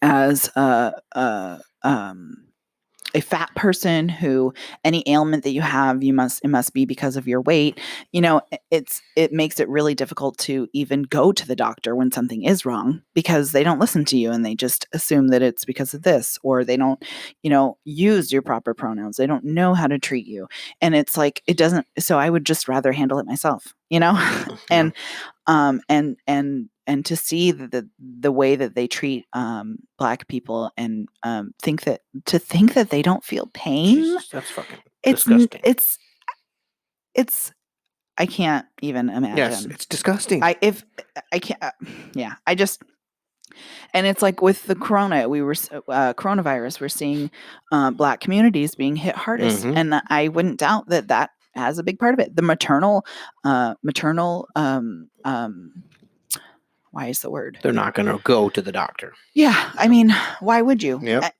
as a fat person who any ailment that you have, it must be because of your weight. It makes it really difficult to even go to the doctor when something is wrong, because they don't listen to you and they just assume that it's because of this, or they don't, use your proper pronouns. They don't know how to treat you. And it's like, it doesn't, so I would just rather handle it myself, and and to see the way that they treat Black people, and think that they don't feel pain. Jesus, that's fucking disgusting. It's I can't even imagine. Yes, it's disgusting. I can't. Yeah, I just. And it's like with the coronavirus, we're seeing Black communities being hit hardest, and I wouldn't doubt that has a big part of it. The maternal why is the word? They're not going to go to the doctor. Yeah, I mean, why would you? Yep.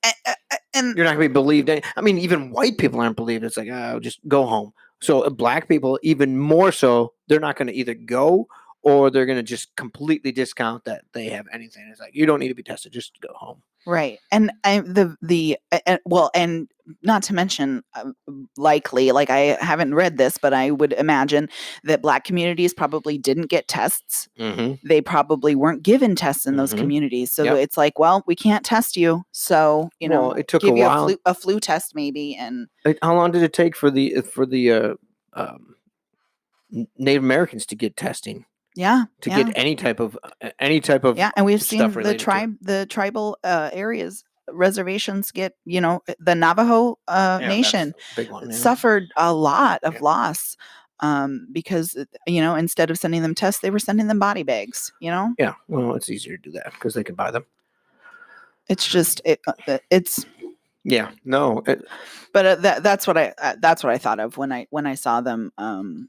And you're not going to be believed. I mean, even white people aren't believed. It's like, just go home. So Black people, even more so, they're not going to either go, or they're going to just completely discount that they have anything. It's like, you don't need to be tested, just go home. Right. And and not to mention, likely, like, I haven't read this, but I would imagine that Black communities probably didn't get tests. They probably weren't given tests in those communities. So it's like, well, we can't test you. So, it took give a while. You a flu test maybe. And how long did it take for the Native Americans to get testing? Yeah. Get any type of yeah, and we've seen the tribal areas, reservations get, the Navajo nation big one, suffered a lot of loss because instead of sending them tests, they were sending them body bags. Yeah, well, it's easier to do that because they can buy them. It's just it's Yeah, no. But that's what I thought of when I saw them.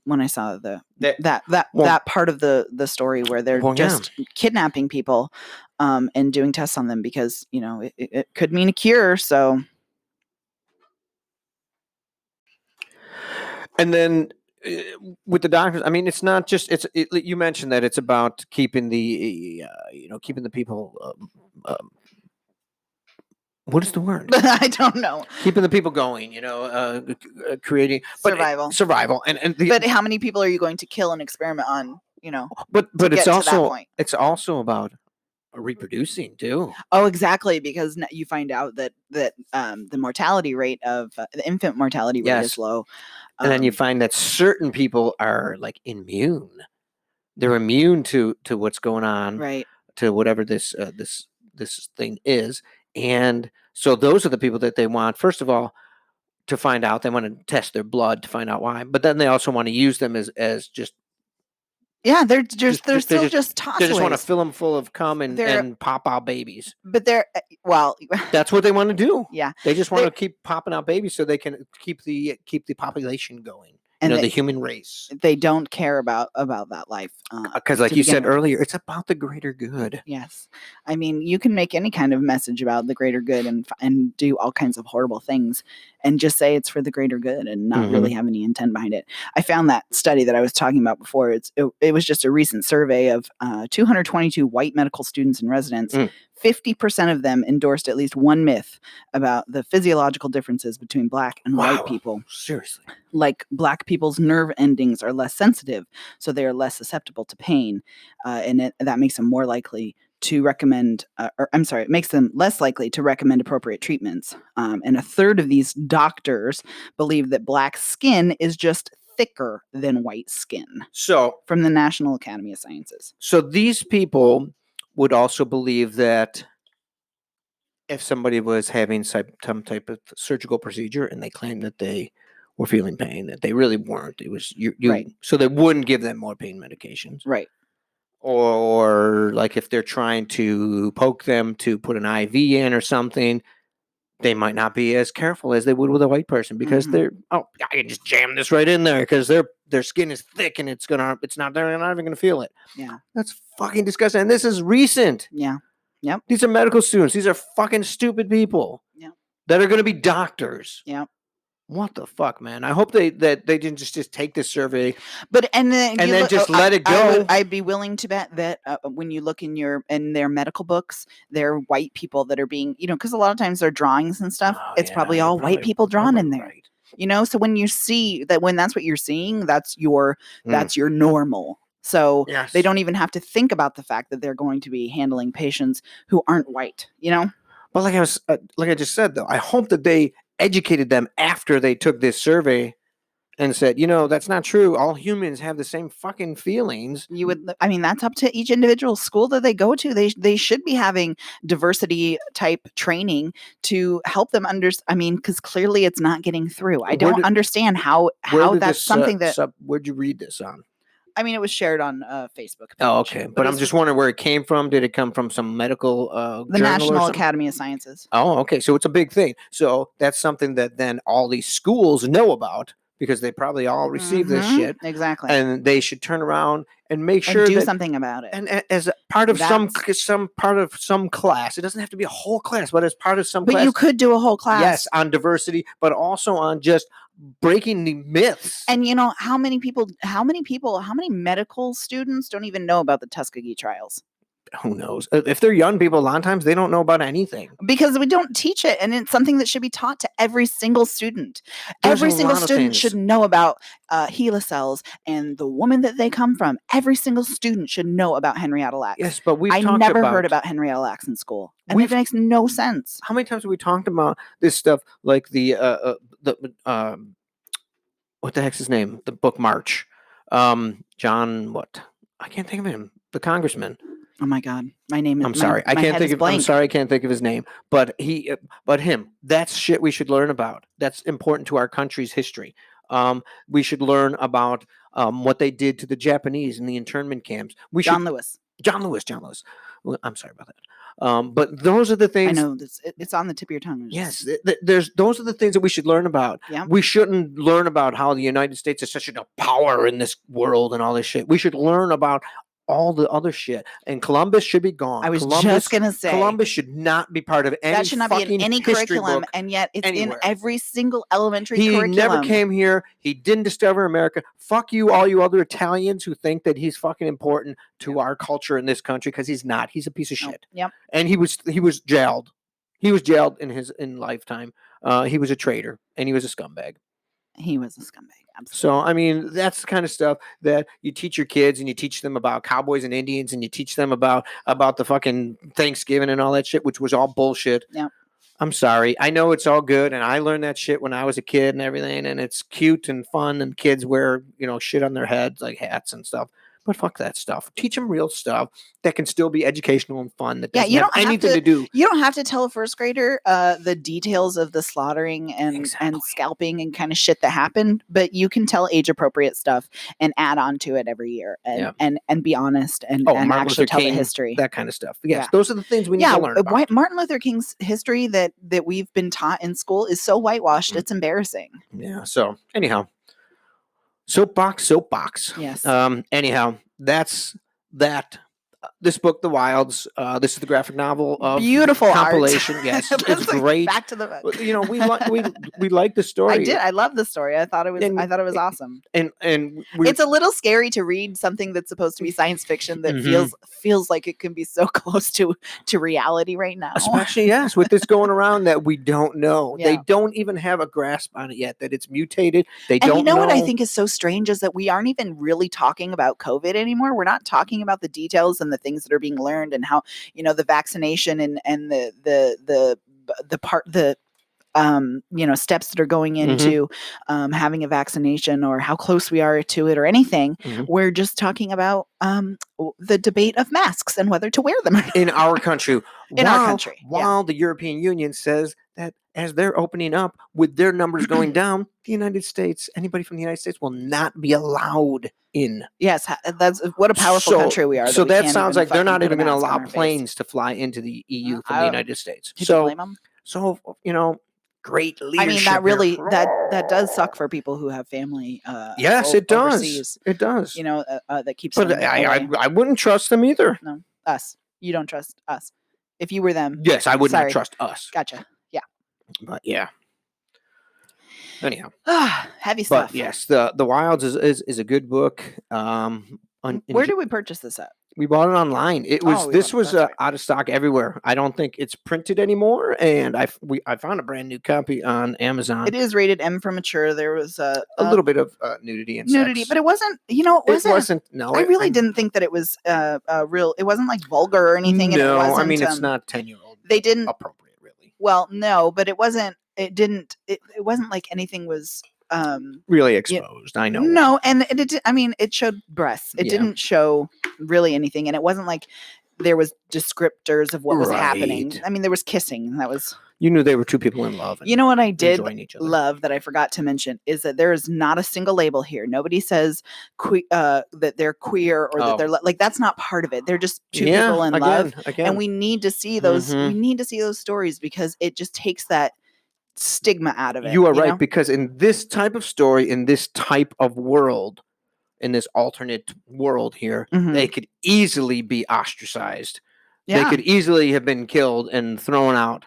When I saw that part of the story where they're just kidnapping people, and doing tests on them because it could mean a cure. So, and then with the doctors, I mean, it's not just you mentioned that it's about keeping the keeping the people. What is the word? I don't know. Keeping the people going, creating survival, but how many people are you going to kill and experiment on? But it's also about reproducing too. Oh, exactly, because you find out that the mortality rate of the infant mortality rate is low, and then you find that certain people are like immune. They're immune to what's going on, right? To whatever this thing is. And so those are the people that they want, first of all, to find out. They want to test their blood to find out why. But then they also want to use them as just... Yeah, they're still just tossaways. They just want to fill them full of cum and pop out babies. But that's what they want to do. Yeah. They just want to keep popping out babies so they can keep the population going. And the human race. They don't care about that life. Because like you said earlier, it's about the greater good. Yes. I mean, you can make any kind of message about the greater good and do all kinds of horrible things and just say it's for the greater good and not really have any intent behind it. I found that study that I was talking about before. It was just a recent survey of 222 white medical students and residents. 50% of them endorsed at least one myth about the physiological differences between black and white people. Seriously. Like black people's nerve endings are less sensitive, so they are less susceptible to pain. And that makes them more likely to recommend, it makes them less likely to recommend appropriate treatments. And a third of these doctors believe that black skin is just thicker than white skin. So, from the National Academy of Sciences. So these people would also believe that if somebody was having some type of surgical procedure and they claimed that they were feeling pain, that they really weren't. It was right. So they wouldn't give them more pain medications. Right. Or like if they're trying to poke them to put an IV in or something, they might not be as careful as they would with a white person because I can just jam this right in there because their skin is thick and they're not even gonna feel it. Yeah. That's fucking disgusting. And this is recent. Yeah. Yep. These are medical students. These are fucking stupid people. Yeah. That are gonna be doctors. Yeah. What the fuck, man? I hope they didn't just take this survey, and then just let it go. I'd be willing to bet that when you look in their medical books, they're white people that are being, because a lot of times they're drawings and stuff. It's probably all white people drawn in there. Right. So when you see that, when that's what you're seeing, that's your normal. So they don't even have to think about the fact that they're going to be handling patients who aren't white. But like I just said, though, I hope that they educated them after they took this survey and said, that's not true. All humans have the same fucking feelings. That's up to each individual school that they go to. They should be having diversity type training to help them understand. Because clearly it's not getting through. I don't understand how that's something that. Where'd you read this on? It was shared on Facebook page. Oh, okay. But I'm just wondering where it came from. Did it come from some medical the National Academy of Sciences. Oh, okay. So it's a big thing. So that's something that then all these schools know about because they probably all receive this shit. Exactly. And they should turn around and make sure do something about it. And as part of some part of some class, it doesn't have to be a whole class, but as part of some class. But you could do a whole class. Yes, on diversity, but also on just breaking the myths. And how many medical students don't even know about the Tuskegee trials? Who knows? If they're young people, a lot of times they don't know about anything. Because we don't teach it, and it's something that should be taught to every single student. Every single student should know about HeLa cells and the woman that they come from. Every single student should know about Henrietta Lacks. Yes, but I never heard about Henrietta Lacks in school, and it makes no sense. How many times have we talked about this stuff, like the what the heck's his name? The book March. John, what? I can't think of him. The congressman. Oh my God, my name is. I'm sorry, I can't think of. I'm sorry, I can't think of his name. But him. That's shit we should learn about. That's important to our country's history. We should learn about what they did to the Japanese in the internment camps. John Lewis. John Lewis. Well, I'm sorry about that. But those are the things. I know it's on the tip of your tongue. Yes, those are the things that we should learn about. Yeah. We shouldn't learn about how the United States is such a power in this world and all this shit. We should learn about all the other shit. And Columbus should be gone. I was just gonna say Columbus should not be part of any. That should not be in any curriculum, and yet it's in every single elementary curriculum. He never came here. He didn't discover America. Fuck you, all you other Italians who think that he's fucking important to our culture in this country, because he's not. He's a piece of shit. Yep. And he was jailed. He was jailed in lifetime. He was a traitor, and he was a scumbag. He was a scumbag. Absolutely. So, I mean, that's the kind of stuff that you teach your kids, and you teach them about cowboys and Indians, and you teach them about the fucking Thanksgiving and all that shit, which was all bullshit. Yeah. I'm sorry. I know it's all good, and I learned that shit when I was a kid and everything, and it's cute and fun, and kids wear, shit on their heads like hats and stuff. But fuck that stuff. Teach them real stuff that can still be educational and fun. That doesn't have anything to do. You don't have to tell a first grader the details of the slaughtering and scalping and kind of shit that happened, but you can tell age appropriate stuff and add on to it every year and be honest and actually tell the history. That kind of stuff. Yes, those are the things we need to learn about. Martin Luther King's history that we've been taught in school is so whitewashed. It's embarrassing. Yeah. So anyhow. Soapbox. Yes. Anyhow, that's that. This book, The Wilds. This is the graphic novel of beautiful compilation. Art. Yes, it's great. Back to the. We like the story. I did. I love the story. I thought it was awesome. And it's a little scary to read something that's supposed to be science fiction that feels like it can be so close to reality right now. Especially with this going around that we don't know. Yeah. They don't even have a grasp on it yet. That it's mutated. They don't. You know what I think is so strange is that we aren't even really talking about COVID anymore. We're not talking about the details and the things that are being learned and how the vaccination and the steps that are going into having a vaccination or how close we are to it or anything. We're just talking about the debate of masks and whether to wear them in our country. While the European Union says that as they're opening up with their numbers going down, the United States, anybody from the United States will not be allowed in. Yes, that's what a powerful country we are. So that sounds like they're not even going to allow planes to fly into the EU from the United States. So great leadership. I mean, that really that does suck for people who have family. Yes, it does. Overseas, it does. That keeps. But I wouldn't trust them either. No, us. You don't trust us. If you were them, yes, I would not trust us. Gotcha. Yeah. But yeah. Anyhow, heavy stuff. But yes, the Wilds is a good book. Where did we purchase this at? We bought it online. It was right. Out of stock everywhere. I don't think it's printed anymore, and I found a brand new copy on Amazon. It is rated M for mature. There was a little bit of nudity and sex. But it wasn't. It wasn't. No, I really didn't think that it was real. It wasn't like vulgar or anything. No, and it wasn't, I mean it's not 10-year-old. They didn't appropriate really. Well, no, but it wasn't. It didn't. It wasn't like anything was. Really exposed. I know. No, and it showed breasts. It didn't show really anything, and it wasn't like there was descriptors of what was happening. I mean, there was kissing. That was. You knew they were two people in love. You know what I did love that I forgot to mention is that there is not a single label here. Nobody says that they're queer or that they're like that's not part of it. They're just two people in love, and we need to see those. We need to see those stories because it just takes that stigma out of it. You are right, because in this type of story, in this type of world, in this alternate world here, they could easily be ostracized. They could easily have been killed and thrown out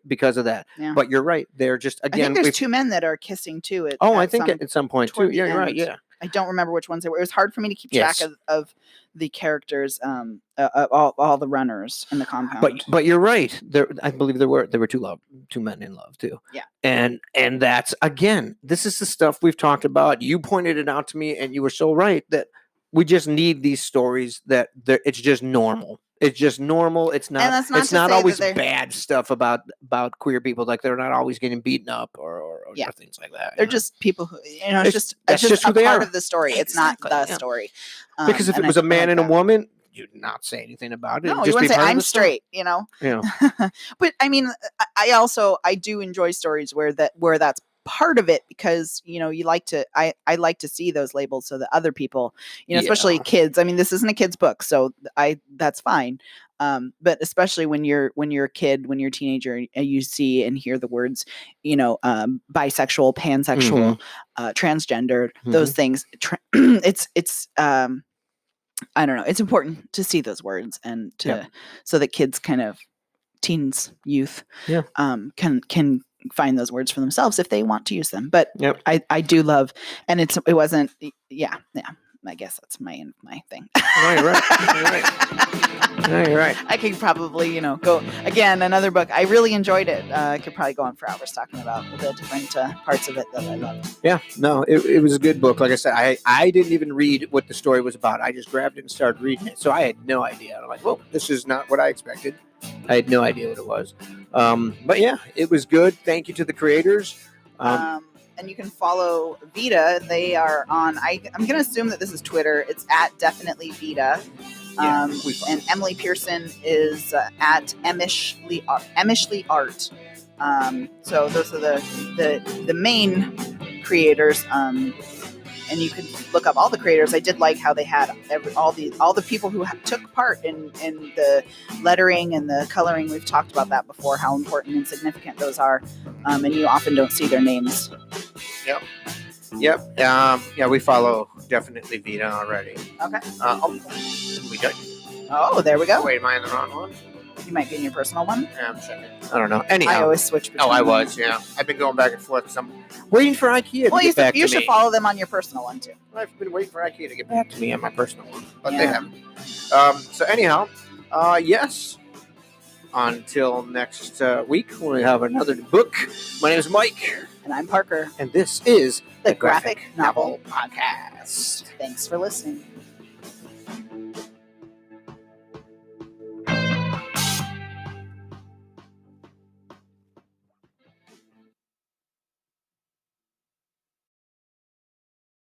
because of that. But you're right. They're just, again, I think there's two men that are kissing too. I think at some point too. Yeah, you're right. Yeah. I don't remember which ones they were. It was hard for me to keep track of the characters, all the runners in the compound. But you're right. I believe there were two men in love too. Yeah. And that's, again, this is the stuff we've talked about. You pointed it out to me, and you were so right that we just need these stories that it's just normal. It's just normal. It's not. It's not always bad stuff about queer people. Like they're not always getting beaten up or things like that. They're just people who it's just a part of the story. Exactly. It's not the story. Because if it was a man and a woman, you'd not say anything about it. No, you wouldn't say I'm straight. Yeah. But I mean, I do enjoy stories where that's part of it because, you know, I like to see those labels so that other people, you know, especially kids. I mean, this isn't a kid's book, so that's fine. But especially when you're a kid, when you're a teenager, and you see and hear the words, you know, bisexual, pansexual, transgender, those things. It's I don't know. It's important to see those words and so that kids kind of teens, youth, can find those words for themselves if they want to use them. But I do love, and it wasn't. Yeah. I guess that's my thing. No, you're right. You're right. I could probably, you know, go again. Another book. I really enjoyed it. I could probably go on for hours talking about the different parts of it that I loved. Yeah, no, it was a good book. Like I said, I didn't even read what the story was about. I just grabbed it and started reading it. So I had no idea. I'm like, well, this is not what I expected. I had no idea what it was. But yeah, it was good. Thank you to the creators. And you can follow Vita. They are on, I'm going to assume that this is Twitter. It's at Definitely Vita. And Emily Pearson is at Emishly Art. So those are the main creators. And you can look up all the creators. I did like how they had all the people who took part in the lettering and the coloring. We've talked about that before, how important and significant those are. And you often don't see their names. Yep. Yeah, we follow Definitely Vita already. Okay. We got. Oh, there we go. Wait, am I in the wrong one? You might be in your personal one. Yeah, I'm checking. I don't know. Anyhow, I always switch between I was. Yeah, I've been going back and forth because I'm waiting for IKEA to get back to me. You should follow them on your personal one too. I've been waiting for IKEA to get back to me on my personal one, but they haven't. So anyhow, yes. Until next week, when we have another book. My name is Mike. And I'm Parker. And this is the Graphic Novel Podcast. Thanks for listening.